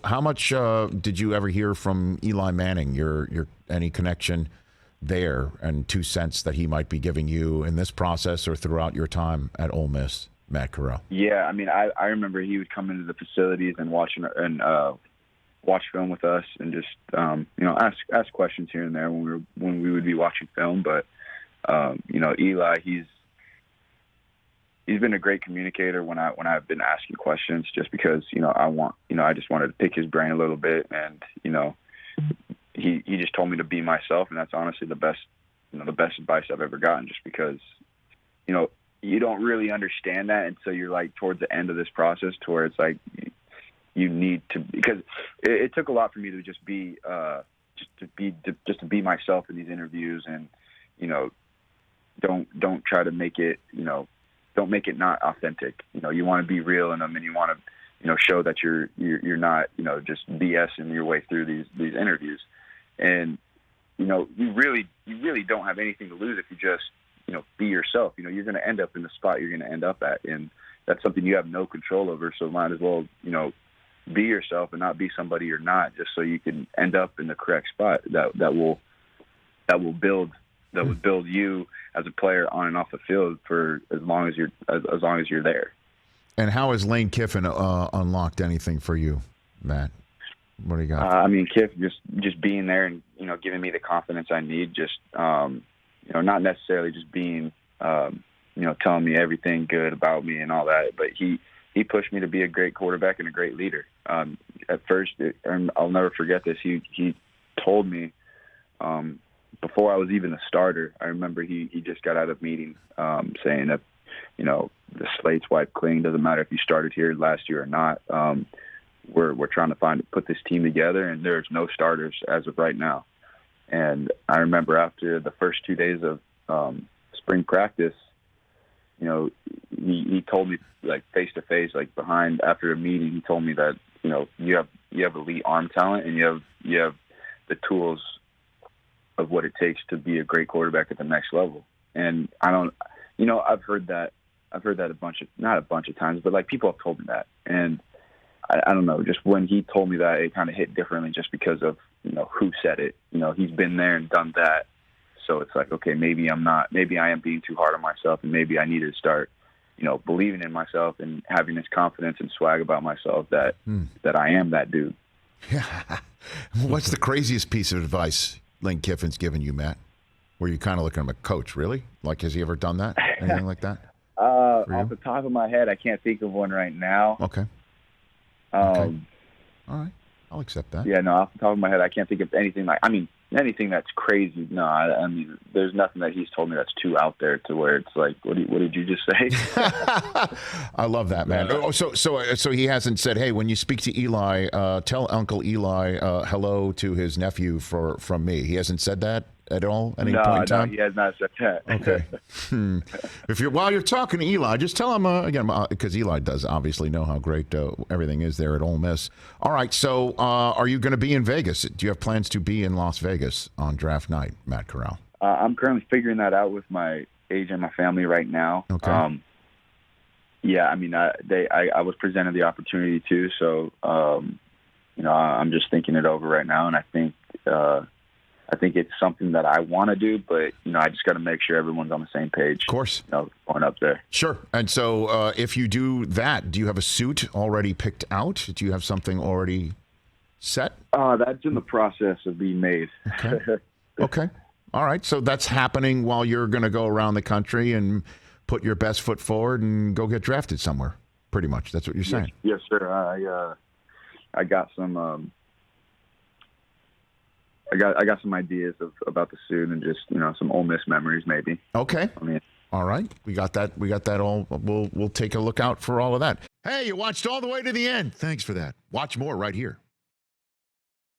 how much did you ever hear from Eli Manning? Your any connection there, and 2 cents that he might be giving you in this process or throughout your time at Ole Miss, Matt Corral? Yeah, I mean, I remember he would come into the facilities and watch film with us, and just ask questions here and there when we would be watching film. But Eli, he's been a great communicator when I've been asking questions, just because I just wanted to pick his brain a little bit, and he just told me to be myself, and that's honestly the best advice I've ever gotten, just because you don't really understand that until you're like towards the end of this process, to where it's like you need to, because it took a lot for me to just be to be myself in these interviews, and don't try to make it don't make it not authentic. You want to be real in them, and you want to show that you're not just BSing your way through these interviews. And you really don't have anything to lose if you just be yourself. You're going to end up in the spot you're going to end up at, and that's something you have no control over. So might as well be yourself and not be somebody you're not, just so you can end up in the correct spot that will build you as a player on and off the field for as long as you're there. And how has Lane Kiffin unlocked anything for you, Matt? What do you got? Kiffin just being there and giving me the confidence I need. Just not necessarily just being telling me everything good about me and all that, but he pushed me to be a great quarterback and a great leader. At first, and I'll never forget this, he told me before I was even a starter. I remember he just got out of meeting saying that the slate's wiped clean. Doesn't matter if you started here last year or not. We're trying to put this team together, and there's no starters as of right now. And I remember after the first 2 days of spring practice, he told me, like, face to face, like behind after a meeting, he told me that you have elite arm talent, and you have the tools of what it takes to be a great quarterback at the next level. And I've heard that not a bunch of times, but like people have told me that, and I don't know, just when he told me that, it kind of hit differently, just because of who said it. He's been there and done that, so it's like, okay, maybe I am being too hard on myself, and maybe I need to start believing in myself and having this confidence and swag about myself that I am that dude. Yeah. What's the craziest piece of advice Lane Kiffin's given you, Matt? Where you kind of look at him like, coach, really? Like, has he ever done that? Anything like that? Off the top of my head, I can't think of one right now. Okay. All right. I'll accept that. Yeah, no, off the top of my head, I can't think of anything anything that's crazy. No, I mean, there's nothing that he's told me that's too out there to where it's like, what did you just say? I love that, man. So he hasn't said, hey, when you speak to Eli, tell Uncle Eli hello to his nephew from me. He hasn't said that at all? Any point in time? No, he has not said that. Okay. While you're talking to Eli, just tell him again, because Eli does obviously know how great everything is there at Ole Miss. All right. So, are you going to be in Vegas? Do you have plans to be in Las Vegas on draft night, Matt Corral? I'm currently figuring that out with my agent and my family right now. Okay. Yeah, I mean, I was presented the opportunity too, so I'm just thinking it over right now, and I think it's something that I want to do, but I just got to make sure everyone's on the same page. Of course, going up there. Sure. And so, if you do that, do you have a suit already picked out? Do you have something already set? That's in the process of being made. Okay. Okay. All right. So that's happening while you're going to go around the country and put your best foot forward and go get drafted somewhere. Pretty much. That's what you're saying. Yes, sir. I got some. I got some ideas about the suit and just some Ole Miss memories maybe. Okay. All right. We got that all. We'll take a look out for all of that. Hey, you watched all the way to the end. Thanks for that. Watch more right here.